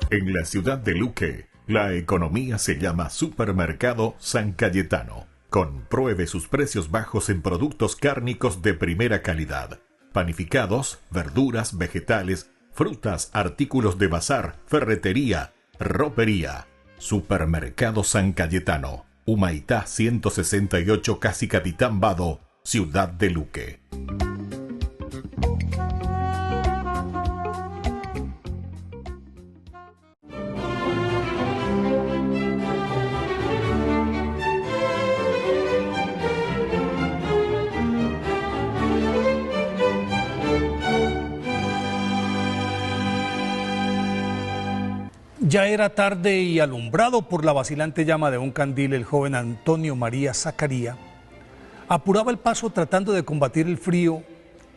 En la ciudad de Luque, la economía se llama Supermercado San Cayetano. Compruebe sus precios bajos en productos cárnicos de primera calidad. Panificados, verduras, vegetales, frutas, artículos de bazar, ferretería, ropería. Supermercado San Cayetano, Humaitá 168, Casi Capitán Vado, Ciudad de Luque. Ya era tarde y alumbrado por la vacilante llama de un candil, el joven Antonio María Zacaría apuraba el paso tratando de combatir el frío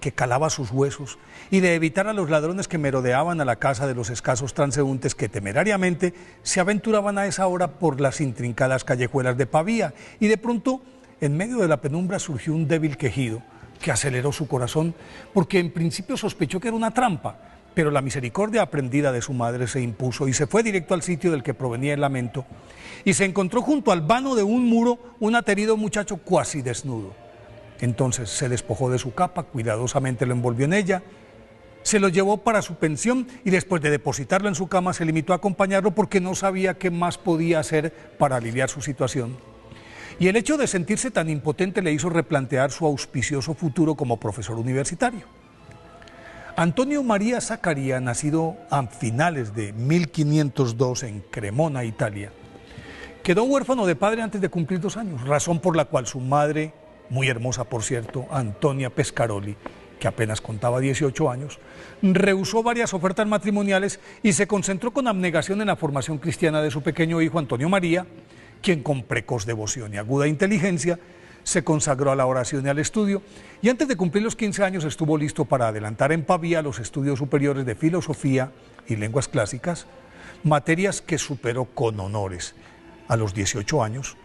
que calaba sus huesos y de evitar a los ladrones que merodeaban a la casa de los escasos transeúntes que temerariamente se aventuraban a esa hora por las intrincadas callejuelas de Pavía. Y de pronto, en medio de la penumbra, surgió un débil quejido que aceleró su corazón, porque en principio sospechó que era una trampa. Pero la misericordia aprendida de su madre se impuso y se fue directo al sitio del que provenía el lamento y se encontró junto al vano de un muro un aterido muchacho cuasi desnudo. Entonces se despojó de su capa, cuidadosamente lo envolvió en ella, se lo llevó para su pensión y después de depositarlo en su cama se limitó a acompañarlo porque no sabía qué más podía hacer para aliviar su situación. Y el hecho de sentirse tan impotente le hizo replantear su auspicioso futuro como profesor universitario. Antonio María Zacaría, nacido a finales de 1502 en Cremona, Italia, quedó huérfano de padre antes de cumplir 2 años, razón por la cual su madre, muy hermosa por cierto, Antonia Pescaroli, que apenas contaba 18 años, rehusó varias ofertas matrimoniales y se concentró con abnegación en la formación cristiana de su pequeño hijo Antonio María, quien con precoz devoción y aguda inteligencia se consagró a la oración y al estudio, y antes de cumplir los 15 años estuvo listo para adelantar en Pavía los estudios superiores de filosofía y lenguas clásicas, materias que superó con honores a los 18 años.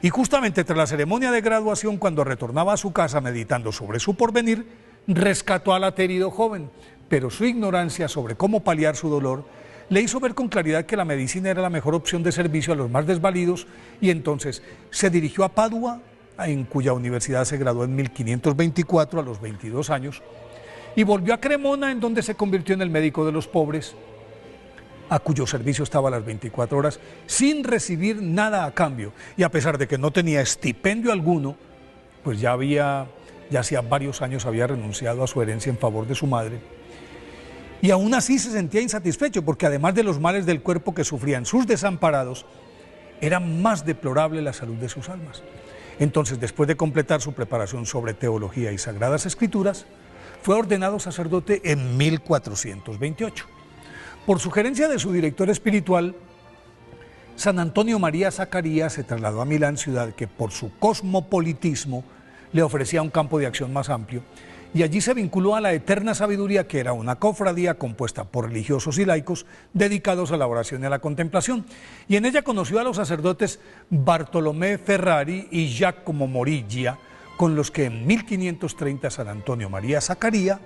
Y justamente tras la ceremonia de graduación, cuando retornaba a su casa meditando sobre su porvenir, rescató al aterido joven, pero su ignorancia sobre cómo paliar su dolor le hizo ver con claridad que la medicina era la mejor opción de servicio a los más desvalidos, y entonces se dirigió a Padua, en cuya universidad se graduó en 1524 a los 22 años, y volvió a Cremona, en donde se convirtió en el médico de los pobres, a cuyo servicio estaba a las 24 horas, sin recibir nada a cambio, y a pesar de que no tenía estipendio alguno, pues ya hacía varios años había renunciado a su herencia en favor de su madre, y aún así se sentía insatisfecho, porque además de los males del cuerpo que sufrían sus desamparados, era más deplorable la salud de sus almas. Entonces, después de completar su preparación sobre teología y sagradas escrituras, fue ordenado sacerdote en 1428. Por sugerencia de su director espiritual, San Antonio María Zacaría se trasladó a Milán, ciudad que por su cosmopolitismo le ofrecía un campo de acción más amplio, y allí se vinculó a la Eterna Sabiduría, que era una cofradía compuesta por religiosos y laicos dedicados a la oración y a la contemplación, y en ella conoció a los sacerdotes Bartolomé Ferrari y Giacomo Moriglia, con los que en 1530 San Antonio María Zacaría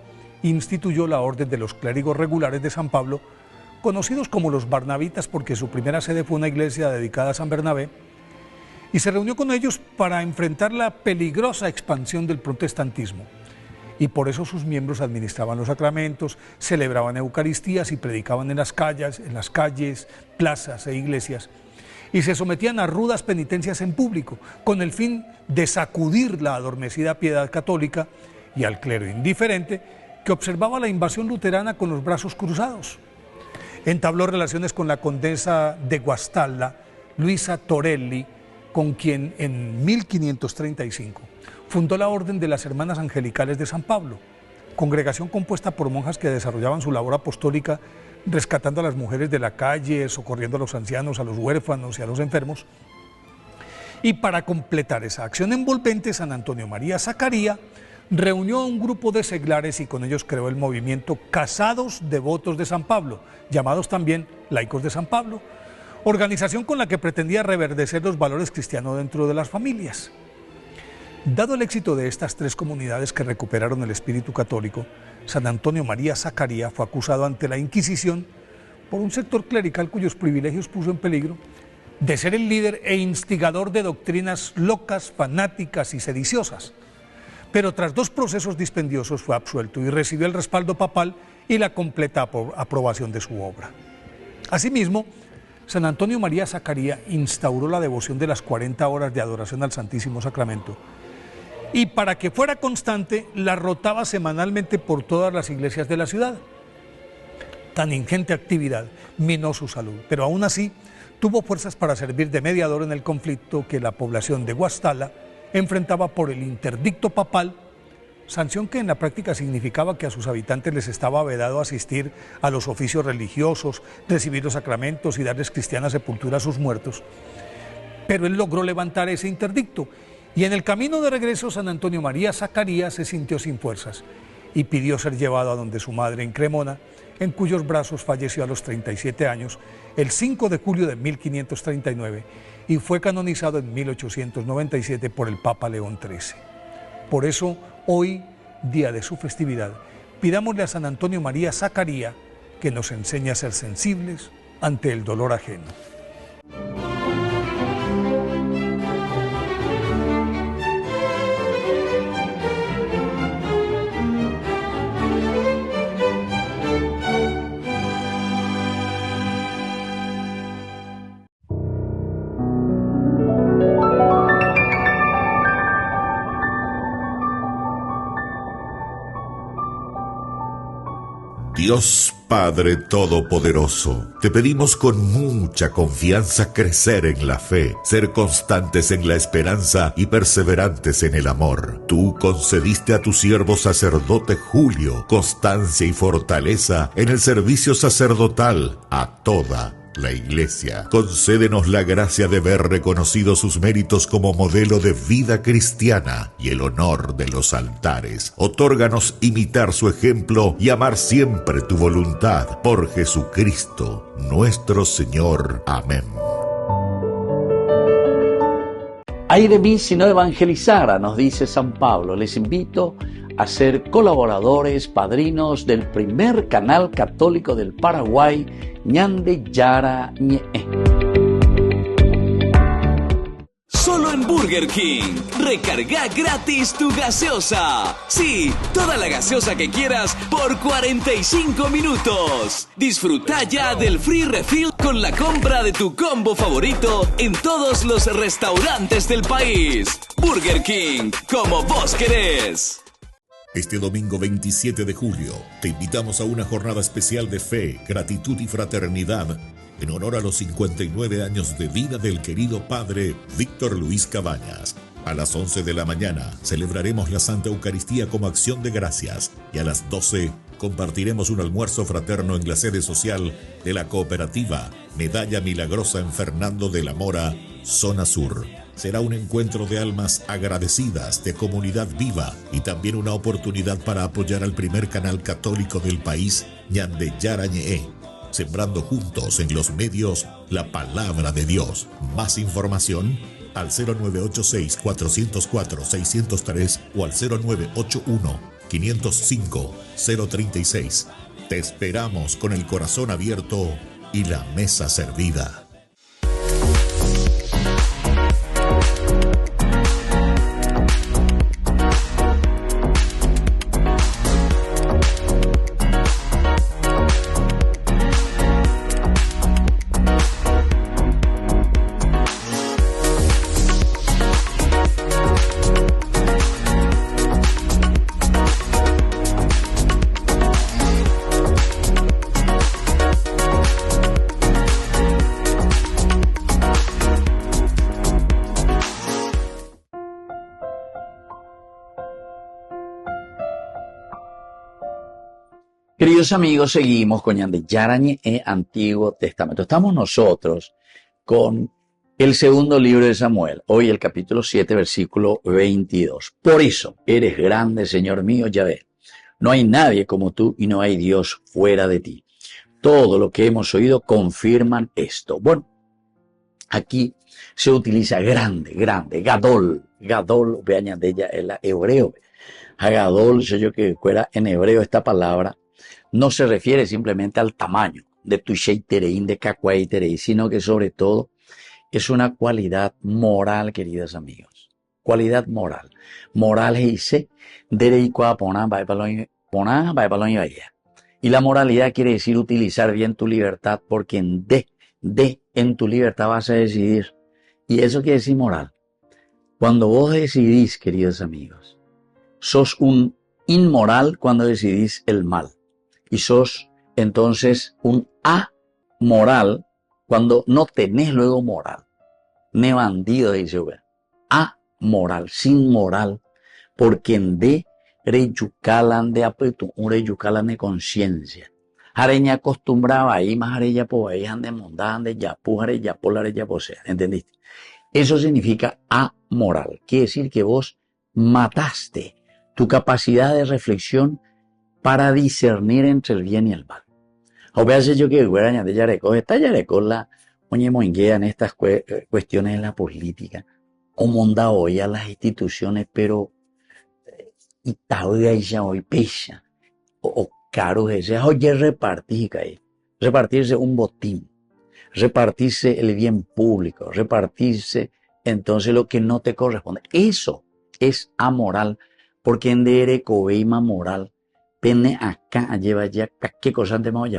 instituyó la Orden de los Clérigos Regulares de San Pablo, conocidos como los Barnabitas porque su primera sede fue una iglesia dedicada a San Bernabé, y se reunió con ellos para enfrentar la peligrosa expansión del protestantismo. Y por eso sus miembros administraban los sacramentos, celebraban eucaristías y predicaban en las calles, plazas e iglesias, y se sometían a rudas penitencias en público, con el fin de sacudir la adormecida piedad católica y al clero indiferente que observaba la invasión luterana con los brazos cruzados. Entabló relaciones con la condesa de Guastalla, Luisa Torelli, con quien en 1535 fundó la Orden de las Hermanas Angelicales de San Pablo, congregación compuesta por monjas que desarrollaban su labor apostólica rescatando a las mujeres de la calle, socorriendo a los ancianos, a los huérfanos y a los enfermos. Y para completar esa acción envolvente, San Antonio María Zacaría reunió a un grupo de seglares y con ellos creó el movimiento Casados Devotos de San Pablo, llamados también Laicos de San Pablo, organización con la que pretendía reverdecer los valores cristianos dentro de las familias. Dado el éxito de estas 3 comunidades que recuperaron el espíritu católico, San Antonio María Zacaría fue acusado ante la Inquisición por un sector clerical cuyos privilegios puso en peligro, de ser el líder e instigador de doctrinas locas, fanáticas y sediciosas. Pero tras 2 procesos dispendiosos fue absuelto y recibió el respaldo papal y la completa aprobación de su obra. Asimismo, San Antonio María Zacarías instauró la devoción de las 40 horas de adoración al Santísimo Sacramento y para que fuera constante la rotaba semanalmente por todas las iglesias de la ciudad. Tan ingente actividad minó su salud, pero aún así tuvo fuerzas para servir de mediador en el conflicto que la población de Guastalla enfrentaba por el interdicto papal, sanción que en la práctica significaba que a sus habitantes les estaba vedado asistir a los oficios religiosos, recibir los sacramentos y darles cristiana sepultura a sus muertos. Pero él logró levantar ese interdicto y en el camino de regreso San Antonio María Zacarías se sintió sin fuerzas y pidió ser llevado a donde su madre en Cremona, en cuyos brazos falleció a los 37 años, el 5 de julio de 1539, y fue canonizado en 1897 por el Papa León XIII. Por eso, hoy, día de su festividad, pidámosle a San Antonio María Zacarías que nos enseñe a ser sensibles ante el dolor ajeno. Dios Padre Todopoderoso, te pedimos con mucha confianza crecer en la fe, ser constantes en la esperanza y perseverantes en el amor. Tú concediste a tu siervo sacerdote Julio constancia y fortaleza en el servicio sacerdotal a toda la Iglesia. Concédenos la gracia de ver reconocidos sus méritos como modelo de vida cristiana y el honor de los altares. Otórganos imitar su ejemplo y amar siempre tu voluntad. Por Jesucristo, nuestro Señor. Amén. Ay de mí si no evangelizara, nos dice San Pablo. Les invito a ser colaboradores, padrinos del primer canal católico del Paraguay, Ñande Yara Ñe. Solo en Burger King. Recarga gratis tu gaseosa. Sí, toda la gaseosa que quieras por 45 minutos. Disfruta ya del free refill con la compra de tu combo favorito en todos los restaurantes del país. Burger King, como vos querés. Este domingo 27 de julio te invitamos a una jornada especial de fe, gratitud y fraternidad en honor a los 59 años de vida del querido padre Víctor Luis Cabañas. A las 11 de la mañana celebraremos la Santa Eucaristía como acción de gracias y a las 12 compartiremos un almuerzo fraterno en la sede social de la cooperativa Medalla Milagrosa en Fernando de la Mora, zona sur. Será un encuentro de almas agradecidas, de comunidad viva y también una oportunidad para apoyar al primer canal católico del país, Ñande Yara Ñe, sembrando juntos en los medios la palabra de Dios. Más información al 0986-404-603 o al 0981-505-036. Te esperamos con el corazón abierto y la mesa servida. Queridos amigos, seguimos con Ñande Yara Ñe, Antiguo Testamento. Estamos nosotros con el segundo libro de Samuel, hoy el capítulo 7, versículo 22. Por eso eres grande, Señor mío, Yahvé. No hay nadie como tú y no hay Dios fuera de ti. Todo lo que hemos oído confirman esto. Bueno, aquí se utiliza grande, gadol, ve Ñande ya en la hebreo. A gadol, yo que fuera en hebreo esta palabra, no se refiere simplemente al tamaño de Tushei Tereín, de Cacuay Tereín, sino que sobre todo es una cualidad moral, queridos amigos. Cualidad moral. Moral dice, y la moralidad quiere decir utilizar bien tu libertad, porque en de en tu libertad vas a decidir. Y eso quiere decir moral. Cuando vos decidís, queridos amigos, sos un inmoral cuando decidís el mal. Y sos entonces un amoral cuando no tenés luego moral. Ne bandido, dice Uber. Amoral, sin moral, porque en de reyucalan de apetu, un reyucalan de conciencia. Areña acostumbraba ahí, más areña po ahí, ande monda, ande ya, pujare ya, polare ya posea. ¿Entendiste? Eso significa amoral. Quiere decir que vos mataste tu capacidad de reflexión para discernir entre el bien y el mal. O veas yo que fuera de Yareco, está Yareco la oñe moinguea en estas cuestiones de la política, o monda hoy a las instituciones, pero y tauga y ya hoy pecha, o caro ese, oye repartirse un botín, repartirse el bien público, repartirse entonces lo que no te corresponde. Eso es amoral, porque en dere cobeima moral, pene acá, lleva ya, qué cosa te vamos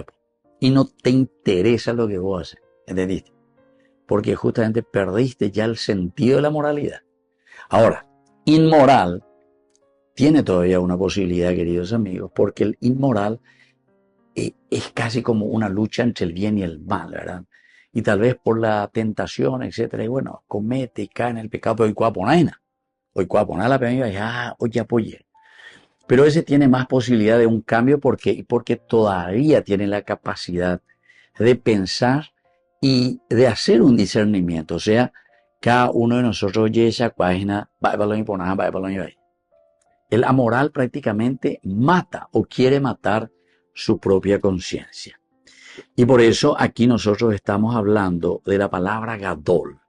y no te interesa lo que vos haces, ¿entendiste? Porque justamente perdiste ya el sentido de la moralidad. Ahora, inmoral tiene todavía una posibilidad, queridos amigos, porque el inmoral es casi como una lucha entre el bien y el mal, ¿verdad? Y tal vez por la tentación, etcétera, y bueno, comete y cae en el pecado, pero hoy cuaponaina. Hoy cuaponaina la pena ya, oye, apoye. Pero ese tiene más posibilidad de un cambio porque todavía tiene la capacidad de pensar y de hacer un discernimiento. O sea, cada uno de nosotros oye esa página, el amoral prácticamente mata o quiere matar su propia conciencia. Y por eso aquí nosotros estamos hablando de la palabra Gadol.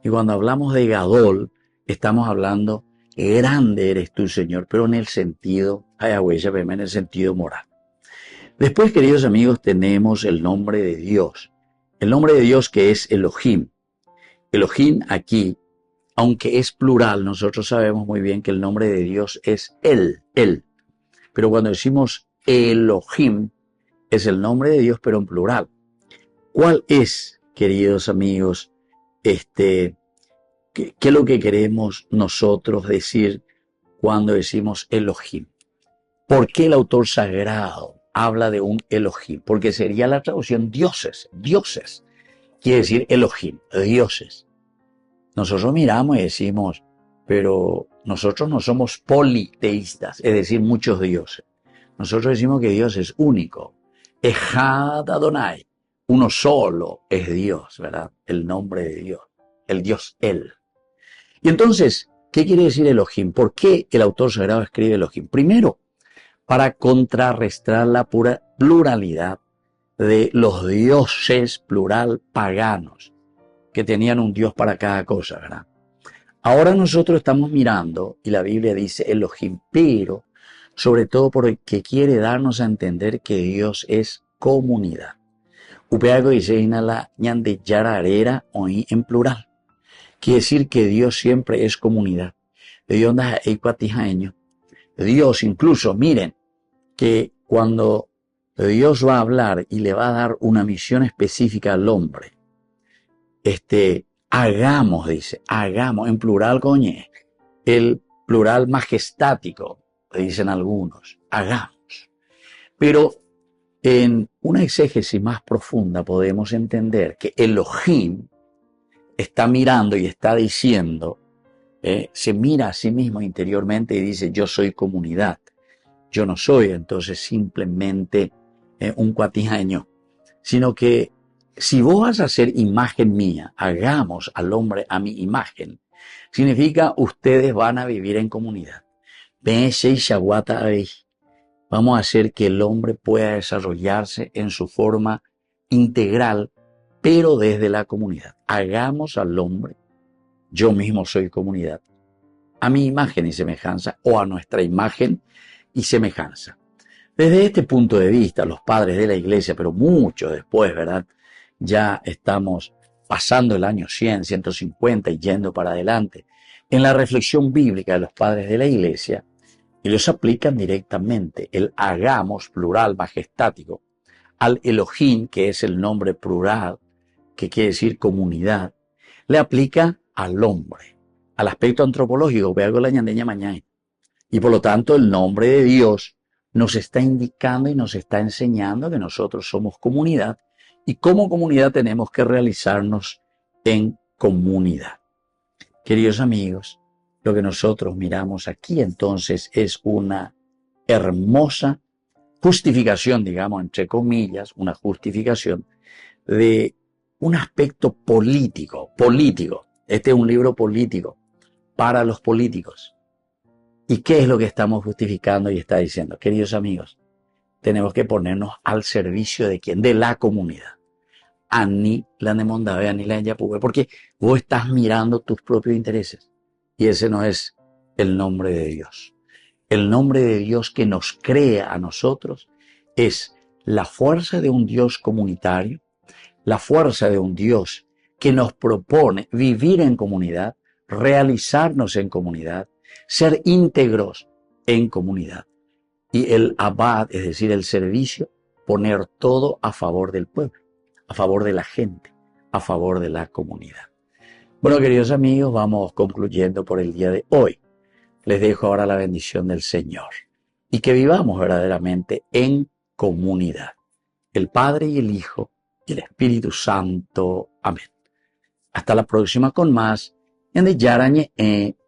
Y cuando hablamos de Gadol, estamos hablando grande eres tú, Señor, pero en el sentido, en el sentido moral. Después, queridos amigos, tenemos el nombre de Dios. El nombre de Dios que es Elohim. Elohim aquí, aunque es plural, nosotros sabemos muy bien que el nombre de Dios es Él. Pero cuando decimos Elohim, es el nombre de Dios, pero en plural. ¿Cuál es, queridos amigos, qué es lo que queremos nosotros decir cuando decimos Elohim? ¿Por qué el autor sagrado habla de un Elohim? Porque sería la traducción dioses. Quiere decir Elohim, dioses. Nosotros miramos y decimos, pero nosotros no somos politeístas, es decir, muchos dioses. Nosotros decimos que Dios es único. Ejad Adonai, uno solo es Dios, ¿verdad? El nombre de Dios, el Dios Él. Y entonces, ¿qué quiere decir Elohim? ¿Por qué el autor sagrado escribe Elohim? Primero, para contrarrestar la pura pluralidad de los dioses plural paganos, que tenían un Dios para cada cosa, ¿verdad? Ahora nosotros estamos mirando, y la Biblia dice Elohim, pero sobre todo porque quiere darnos a entender que Dios es comunidad. Upeago dice inala ñande yara arera oí en plural. Quiere decir que Dios siempre es comunidad. Dios incluso, miren, que cuando Dios va a hablar y le va a dar una misión específica al hombre, hagamos, dice, hagamos, en plural coñe, el plural majestático, dicen algunos, hagamos. Pero en una exégesis más profunda podemos entender que Elohim está mirando y está diciendo, se mira a sí mismo interiormente y dice, yo soy comunidad. Yo no soy entonces simplemente un cuatijaño, sino que si vos vas a hacer imagen mía, hagamos al hombre a mi imagen, significa ustedes van a vivir en comunidad. Vamos a hacer que el hombre pueda desarrollarse en su forma integral, pero desde la comunidad. Hagamos al hombre, yo mismo soy comunidad, a mi imagen y semejanza, o a nuestra imagen y semejanza. Desde este punto de vista, los padres de la iglesia, pero mucho después, ¿verdad? Ya estamos pasando el año 100, 150 y yendo para adelante. En la reflexión bíblica de los padres de la iglesia, ellos aplican directamente el hagamos plural majestático al Elohim, que es el nombre plural que quiere decir comunidad, le aplica al hombre, al aspecto antropológico, vea algo la ñandeña mañana. Y por lo tanto el nombre de Dios nos está indicando y nos está enseñando que nosotros somos comunidad y como comunidad tenemos que realizarnos en comunidad. Queridos amigos, lo que nosotros miramos aquí entonces es una hermosa justificación, digamos, entre comillas, una justificación de un aspecto político. Este es un libro político para los políticos. ¿Y qué es lo que estamos justificando y está diciendo? Queridos amigos, tenemos que ponernos al servicio de ¿quién? De la comunidad. Ani la nemondabe, ani la enyapuve, porque vos estás mirando tus propios intereses. Y ese no es el nombre de Dios. El nombre de Dios que nos crea a nosotros es la fuerza de un Dios comunitario, la fuerza de un Dios que nos propone vivir en comunidad, realizarnos en comunidad, ser íntegros en comunidad. Y el abad, es decir, el servicio, poner todo a favor del pueblo, a favor de la gente, a favor de la comunidad. Bueno, queridos amigos, vamos concluyendo por el día de hoy. Les dejo ahora la bendición del Señor y que vivamos verdaderamente en comunidad. El Padre y el Hijo y el Espíritu Santo. Amén. Hasta la próxima con más en Yarañe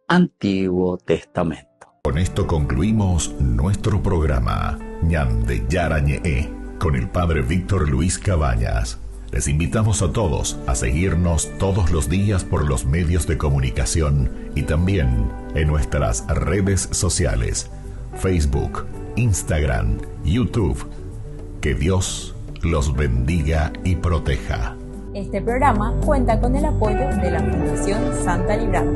Antiguo Testamento. Con esto concluimos nuestro programa Ñande Yarañe con el Padre Víctor Luis Cabañas. Les invitamos a todos a seguirnos todos los días por los medios de comunicación y también en nuestras redes sociales, Facebook, Instagram, YouTube. Que Dios los bendiga y proteja. Este programa cuenta con el apoyo de la Fundación Santa Librada.